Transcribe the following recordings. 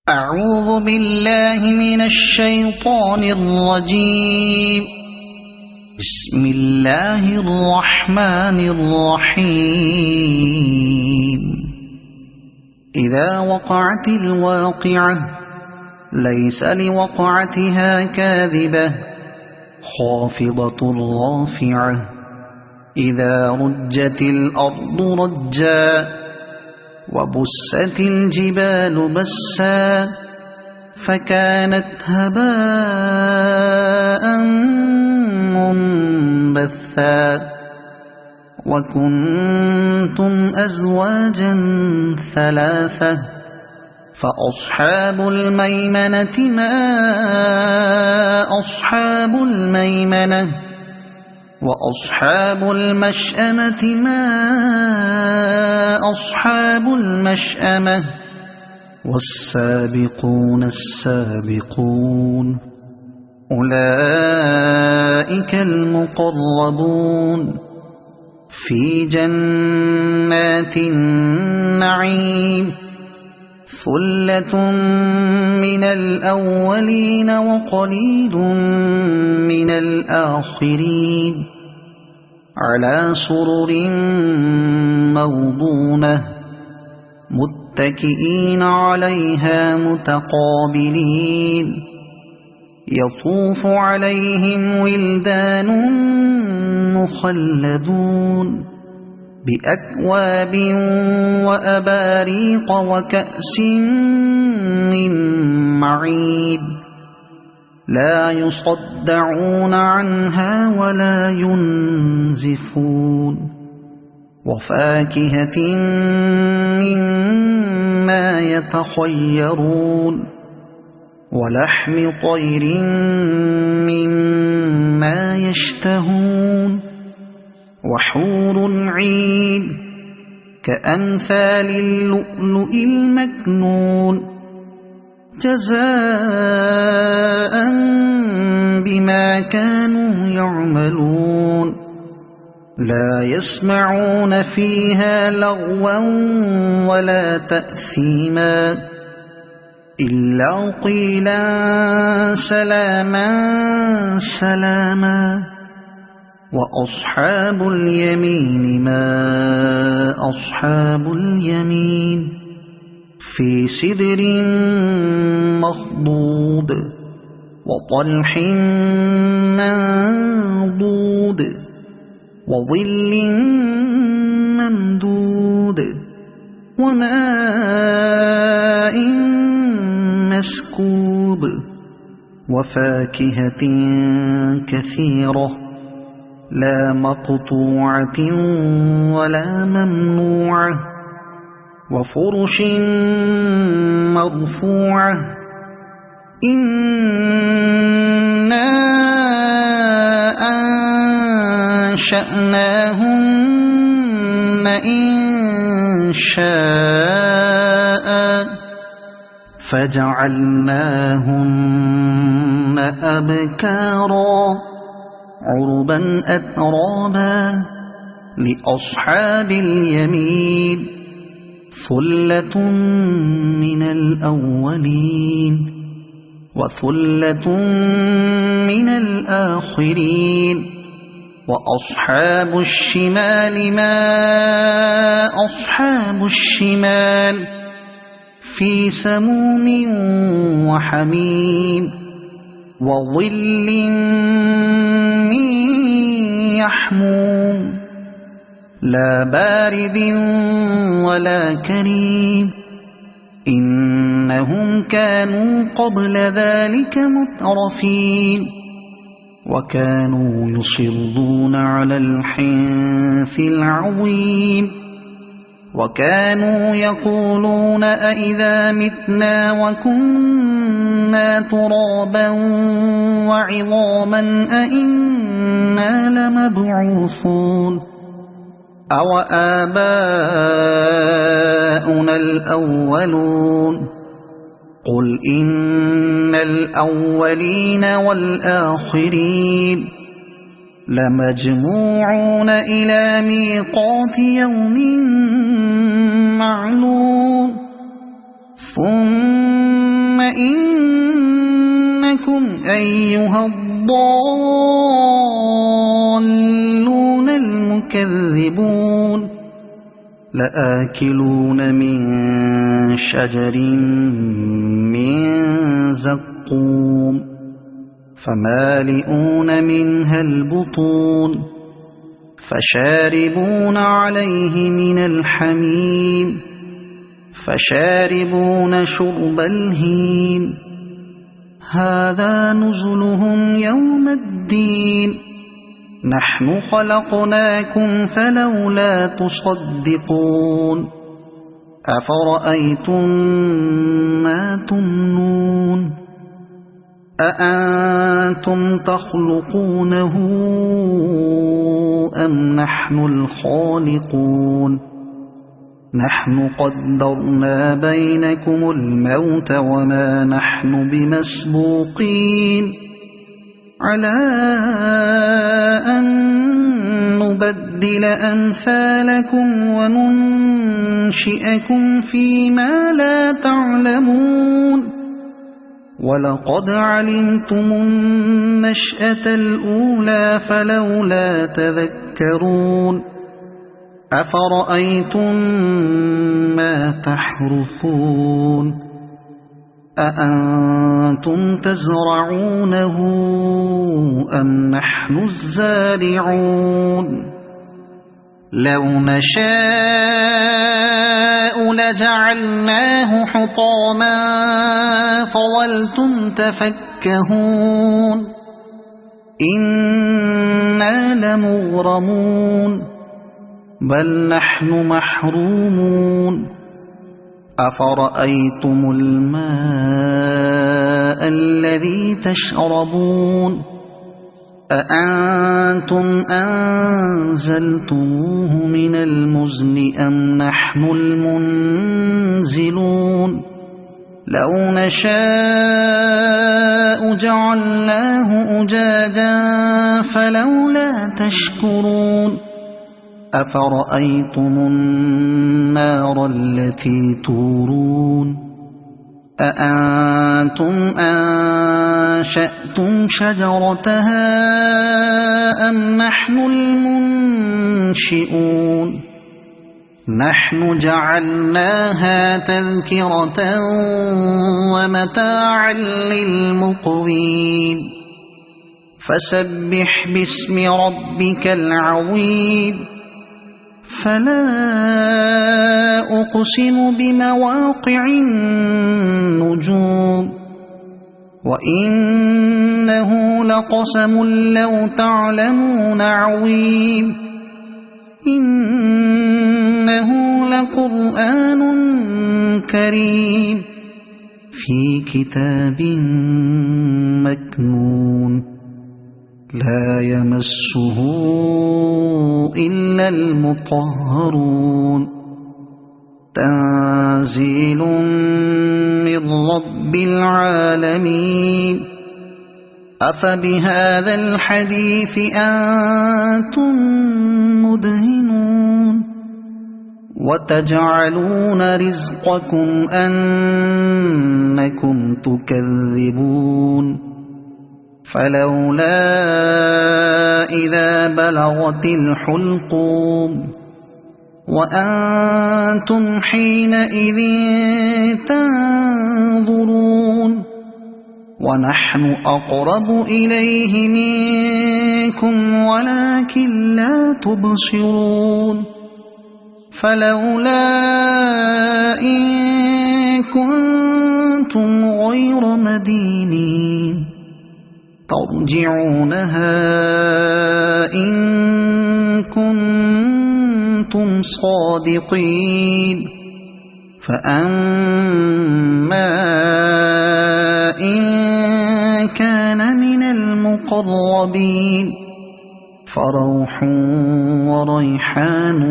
أعوذ بالله من الشيطان الرجيم. بسم الله الرحمن الرحيم. إذا وقعت الواقعة ليس لوقعتها كاذبة خافضة رافعة إذا رجت الأرض رجا وبست الجبال بسا فكانت هباء منبثا وكنتم أزواجا ثلاثة فأصحاب الميمنة ما أصحاب الميمنة وأصحاب المشأمة ما أصحاب المشأمة والسابقون السابقون أولئك المقربون في جنات النعيم ثلة من الأولين وقليل من الآخرين على سرر موضونة متكئين عليها متقابلين يطوف عليهم ولدان مخلدون بأكواب وأباريق وكأس من معين لا يصدعون عنها ولا ينزفون وفاكهة مما يتخيرون ولحم طير مما يشتهون وحور عين كأمثال اللؤلؤ المكنون جزاء بما كانوا يعملون لا يسمعون فيها لغوا ولا تأثيما إلا قيلا سلاما سلاما وأصحاب اليمين ما أصحاب اليمين في سدر مخضود وطلح منضود وظل ممدود وماء مسكوب وفاكهة كثيرة لا مقطوعة ولا ممنوعة وفرش مرفوعة إنا أنشأناهن إنشاء فجعلناهن أبكارا عربا أترابا لأصحاب اليمين ثلة من الأولين وثلة من الآخرين وأصحاب الشمال ما أصحاب الشمال في سموم وحميم وظل من يحموم لا بارد ولا كريم إنهم كانوا قبل ذلك مترفين وكانوا يصرون على الحنث العظيم وكانوا يقولون أئذا متنا وكنا ترابا وعظاما أئنا لمبعوثون أو آباؤنا الأولون قل إن الأولين والآخرين لمجموعون إلى ميقات يوم معلوم ثم إنكم أيها الضالون المكذبون لآكلون من شجر من زقوم فمالئون منها البطون فشاربون عليه من الحميم فشاربون شرب الهيم هذا نزلهم يوم الدين نحن خلقناكم فلولا تصدقون أفرأيتم ما تمنون أأنتم تخلقونه أم نحن الخالقون نحن قدرنا بينكم الموت وما نحن بمسبوقين على أن نبدل أمثالكم وننشئكم فيما لا تعلمون ولقد علمتم النشأة الأولى فلولا تذكرون أفرأيتم ما تحرثون أأنتم تزرعونه أم نحن الزارعون لو نشاء لجعلناه حطاما فظلتم تفكهون إنا لمغرمون بل نحن محرومون أفرأيتم الماء الذي تشربون أأنتم أنزلتموه من المزن أم نحن المنزلون لو نشاء جعلناه أجاجا فلولا تشكرون أفرأيتم النار التي تورون أأنتم أنشأتم شجرتها أم نحن المنشئون نحن جعلناها تذكرة ومتاعا للمقوين فسبح باسم ربك العظيم فلا أقسم بمواقع النجوم وإنه لقسم لو تعلمون عظيم إنه لقرآن كريم في كتاب مكنون لا يمسه إلا المطهرون تنزيل من رب العالمين أفبهذا الحديث أنتم مدهنون وتجعلون رزقكم أنكم تكذبون فلولا إذا بلغت الحلقوم وأنتم حينئذ تنظرون ونحن أقرب إليه منكم ولكن لا تبصرون فلولا إن كنتم غير مدينين ترجعونها إن كنتم صادقين فأما إن كان من المقربين فروح وريحان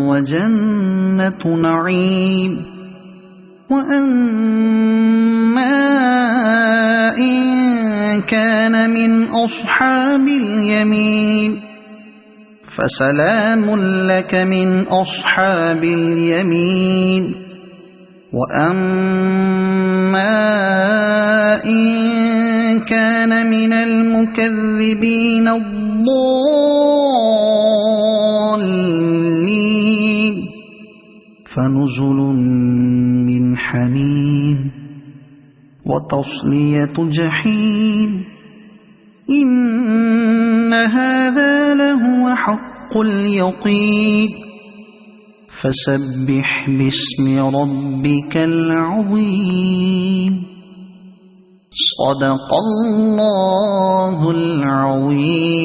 وجنة نعيم وأما إن كان من أصحاب اليمين فسلام لك من أصحاب اليمين وأما إن كان من المكذبين الضالين فنزل من حميم وتصلية جحيم إن هذا لهو حق اليقين فسبح باسم ربك العظيم صدق الله العظيم.